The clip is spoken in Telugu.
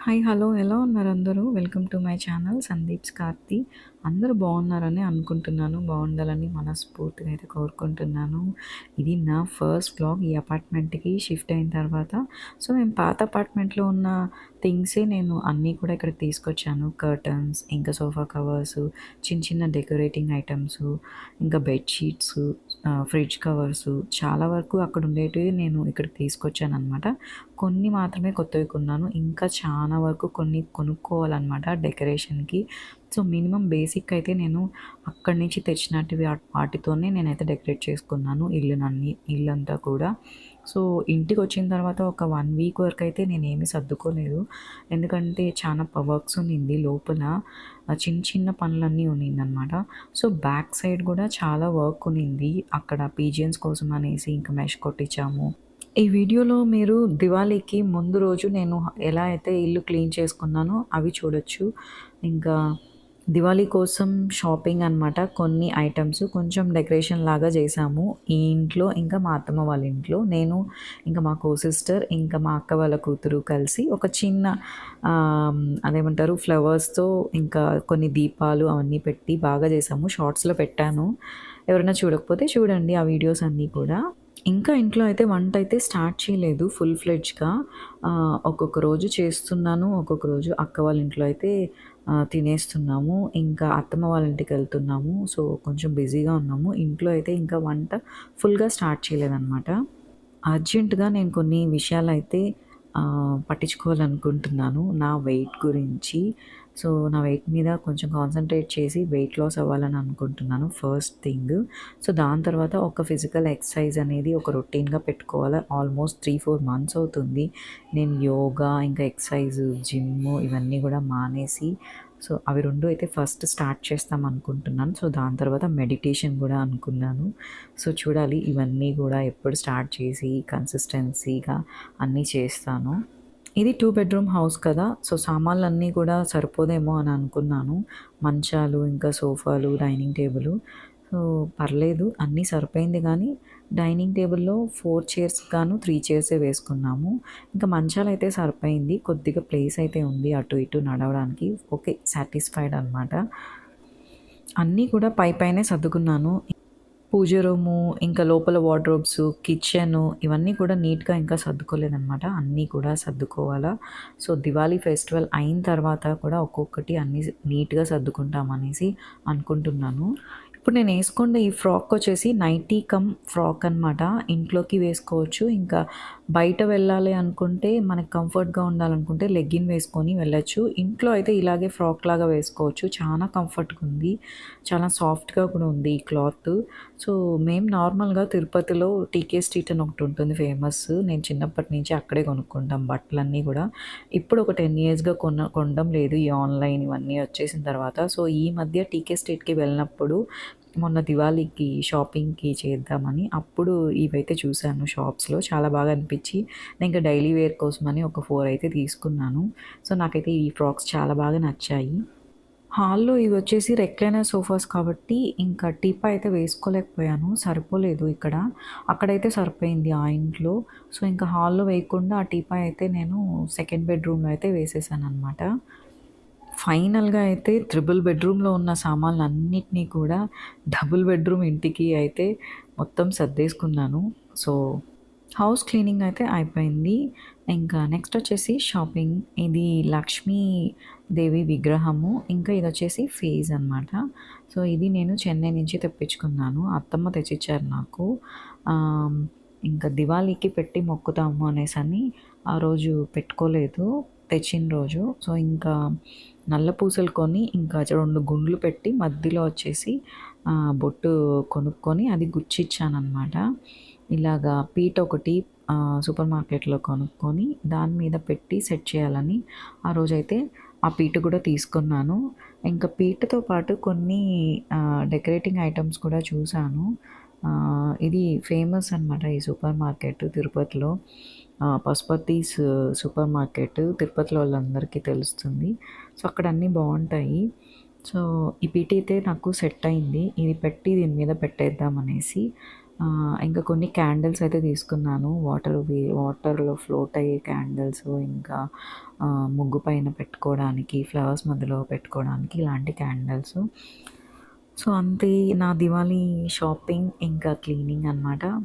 హాయ్! హలో! ఎలా ఉన్నారు అందరూ? Welcome to my channel Sandeep's Karthi. అందరూ బాగున్నారని అనుకుంటున్నాను. బాగుండాలని మనస్ఫూర్తిగా అయితే కోరుకుంటున్నాను. ఇది నా ఫస్ట్ వ్లాగ్ ఈ అపార్ట్మెంట్‌కి షిఫ్ట్ అయిన తర్వాత. సో, మేము పాత అపార్ట్మెంట్‌లో ఉన్న థింగ్సే నేను అన్నీ కూడా ఇక్కడికి తీసుకొచ్చాను. కర్టన్స్, ఇంకా సోఫా కవర్సు, చిన్న చిన్న డెకరేటింగ్ ఐటెమ్సు, ఇంకా బెడ్ షీట్సు, ఫ్రిడ్జ్ కవర్సు చాలా వరకు అక్కడ ఉండేటివి నేను ఇక్కడికి తీసుకొచ్చాననమాట. కొన్ని మాత్రమే కొత్తవి కొన్నాను. ఇంకా చాలా వరకు కొన్ని కొనుక్కోవాలనమాట డెకరేషన్‌కి. సో, మినిమమ్ బేసిక్ అయితే నేను అక్కడి నుంచి తెచ్చినటివి వాటితోనే నేనైతే డెకరేట్ చేసుకున్నాను ఇల్లంతా కూడా. సో, ఇంటికొచ్చిన తర్వాత ఒక 1 వీక్ వరకైతే నేనేమి సర్దుకోలేదు. ఎందుకంటే చాలా వర్క్స్ ఉన్నింది లోపల. చిన్న చిన్న పనులన్నీ ఉన్నిందనమాట. సో, బ్యాక్ సైడ్ కూడా చాలా వర్క్ ఉన్నింది. అక్కడ పీజియన్స్ కోసం అనేసి ఇంకా మెష్ కొట్టించాము. ఈ వీడియోలో మీరు దివాళీకి ముందు రోజు నేను ఎలా అయితే ఇల్లు క్లీన్ చేసుకున్నానో అవి చూడొచ్చు. ఇంకా దివాళీ కోసం షాపింగ్ అనమాట. కొన్ని ఐటెమ్స్ కొంచెం డెకరేషన్ లాగా చేశాము. ఈ ఇంట్లో ఇంకా మా అత్తమ్మ వాళ్ళ ఇంట్లో. నేను ఇంకా మా సిస్టర్ ఇంకా మా అక్క వాళ్ళ కూతురు కలిసి ఒక చిన్న అదేమంటారు ఫ్లవర్స్‌తో ఇంకా కొన్ని దీపాలు అవన్నీ పెట్టి బాగా చేశాము. షార్ట్స్‌లో పెట్టాను. ఎవరైనా చూడకపోతే చూడండి ఆ వీడియోస్ అన్నీ కూడా. ఇంకా ఇంట్లో అయితే వంటయితే స్టార్ట్ చేయలేదు ఫుల్ ఫ్లెడ్జ్‌గా. ఒక్కొక్క రోజు చేస్తున్నాను. ఒక్కొక్క రోజు అక్క వాళ్ళ ఇంట్లో అయితే తినేస్తున్నాము. ఇంకా అత్తమ్మ వాళ్ళ ఇంటికెళ్తున్నాము. సో, కొంచెం బిజీగా ఉన్నాము. ఇంట్లో అయితే ఇంకా వంట ఫుల్‌గా స్టార్ట్ చేయలేదనమాట. అర్జెంట్‌గా నేను కొన్ని విషయాలైతే పట్టించుకోవాలనుకుంటున్నాను. నా వెయిట్ గురించి. సో, నా వెయిట్ మీద కొంచెం కాన్సంట్రేట్ చేసి వెయిట్ లాస్ అవ్వాలని అనుకుంటున్నాను ఫస్ట్ థింగ్. సో, దాని తర్వాత ఒక ఫిజికల్ ఎక్సర్సైజ్ అనేది ఒక రొటీన్‌గా పెట్టుకోవాలి. ఆల్మోస్ట్ 3, 4 మంత్స్ అవుతుంది. నేను యోగా, ఇంకా ఎక్సర్సైజు, జిమ్ము ఇవన్నీ గూడా మానేసి సో, అవి 2 అయితే ఫస్ట్ స్టార్ట్ చేస్తామనుకుంటున్నాను. సో, దాని తర్వాత మెడిటేషన్ గూడా అనుకున్నాను. సో, చూడాలి ఇవన్నీ గూడా ఎప్పుడు స్టార్ట్ చేసి కన్సిస్టెన్సీగా అన్నీ చేస్తాను. ఇది 2 బెడ్‌రూమ్ హౌస్ కదా! సో, సామాన్లన్నీ కూడా సరిపోదేమో అని అనుకున్నాను. మంచాలు, ఇంకా సోఫాలు, డైనింగ్ టేబులు. సో, పర్లేదు అన్నీ సరిపోయింది గానీ, డైనింగ్ టేబుల్‌లో 4 చైర్స్ గాను 3 చైర్సే వేసుకున్నాము. ఇంకా మంచాలైతే సరిపోయింది. కొద్దిగా ప్లేస్ అయితే ఉంది అటు ఇటు నడవడానికి. ఓకే. సాటిస్ఫైడ్ అనమాట. అన్నీ కూడా పైనే సర్దుకున్నాను. పూజ రూము, ఇంకా లోపల వార్డ్‌రోబ్స్, కిచెను ఇవన్నీ కూడా నీట్‌గా ఇంకా సర్దుకోలేదనమాట. అన్నీ కూడా సర్దుకోవాలా. సో, దివాళీ ఫెస్టివల్ అయిన తర్వాత కూడా ఒక్కొక్కటి అన్నీ నీట్‌గా సర్దుకుంటామనేసి అనుకుంటున్నాను. ఇప్పుడు నేనేసుకున్న ఈ ఫ్రాకొచ్చేసి నైటీ కమ్ ఫ్రాక్ అనమాట. ఇంట్లోకి వేసుకోవచ్చు. ఇంకా బయట వెళ్ళాలి అనుకుంటే మనకు కంఫర్ట్‌గా ఉండాలనుకుంటే లెగ్గిన్ వేసుకొని వెళ్ళొచ్చు. ఇంట్లో అయితే ఇలాగే ఫ్రాక్ లాగా వేసుకోవచ్చు. చాలా కంఫర్ట్‌గా ఉంది. చాలా సాఫ్ట్‌గా కూడా ఉంది ఈ క్లాత్. సో, మేము నార్మల్‌గా తిరుపతిలో టీకే స్ట్రీట్ అని ఒకటి ఉంటుంది ఫేమస్. నేను చిన్నప్పటి నుంచి అక్కడే కొనుక్కుంటాం బట్టలన్నీ గూడా. ఇప్పుడు ఒక 10 ఇయర్స్‌గా కొనడం లేదు ఈ ఆన్‌లైన్ ఇవన్నీ వచ్చేసిన తర్వాత. సో, ఈ మధ్య టీకే స్ట్రీట్‌కి వెళ్ళినప్పుడు మొన్న దివాళీకి షాపింగ్‌కి చేద్దామని అప్పుడు ఇవైతే చూసాను షాప్స్‌లో. చాలా బాగా అనిపిచ్చి నేను ఇంకా డైలీ వేర్ కోసమని ఒక 4 అయితే తీసుకున్నాను. సో, నాకైతే ఈ ఫ్రాక్స్ చాలా బాగా నచ్చాయి. హాల్‌లో ఇవొచ్చేసి రెక్లైనర్ సోఫాస్ కాబట్టి ఇంకా టీపాయ్ అయితే వేసుకోలేకపోయాను. సరిపోలేదు ఇక్కడ. అక్కడైతే సరిపోయింది ఆ ఇంట్లో. సో, ఇంకా హాల్‌లో వేయకుండా ఆ టీపాయ్ అయితే నేను సెకండ్ బెడ్‌రూమ్‌లో అయితే వేసేసాననమాట. ఫైనల్‌గా అయితే త్రిబుల్ బెడ్‌రూమ్‌లో ఉన్న సామాన్లన్నిటిని కూడా డబుల్ బెడ్‌రూమ్ ఇంటికి అయితే మొత్తం సర్దేసుకున్నాను. సో, హౌస్ క్లీనింగ్ అయితే అయిపోయింది. ఇంకా నెక్స్ట్ వచ్చేసి షాపింగ్. ఇది లక్ష్మీదేవి విగ్రహము. ఇంకా ఇదొచ్చేసి ఫేజ్ అనమాట. సో, ఇది నేను చెన్నై నుంచి తెప్పించుకున్నాను. అత్తమ్మ తెచ్చిచ్చారు నాకు. ఆహ్, ఇంకా దివాళీకి పెట్టి మొక్కుతాము అనేసని ఆ రోజు పెట్టుకోలేదు తెచ్చిన రోజు. సో, ఇంకా నల్ల పూసలు కొని ఇంకా 2 గుండ్లు పెట్టి మధ్యలో వచ్చేసి బొట్టు కొనుక్కొని అది గుచ్చిచ్చాననమాట. ఇలాగా పీట ఒకటి సూపర్ మార్కెట్‌లో కొనుక్కొని దాని మీద పెట్టి సెట్ చేయాలని ఆ రోజైతే ఆ పీట కూడా తీసుకున్నాను. ఇంకా పీటతో పాటు కొన్ని డెకరేటింగ్ ఐటెమ్స్ కూడా చూసాను. ఇది ఫేమస్ అనమాట ఈ సూపర్ మార్కెట్ తిరుపతిలో. పశుపతీస్ సూపర్ మార్కెట్ తిరుపతిలో వాళ్ళందరికీ తెలుస్తుంది. సో, అక్కడ అన్నీ బావుంటాయి. సో, ఈ పీట అయితే నాకు సెట్ అయింది. ఇది పెట్టి దీని మీద పెట్టేద్దామనేసి. ఇంకా కొన్ని క్యాండిల్స్ అయితే తీసుకున్నాను. వాటర్‌లో ఫ్లోట్ అయ్యే క్యాండిల్స్, ఇంకా ముగ్గు పైన పెట్టుకోవడానికి, ఫ్లవర్స్ మధ్యలో పెట్టుకోవడానికి ఇలాంటి క్యాండిల్స్. సో, అంతే నా దివాళీ షాపింగ్ ఇంకా క్లీనింగ్ అనమాట.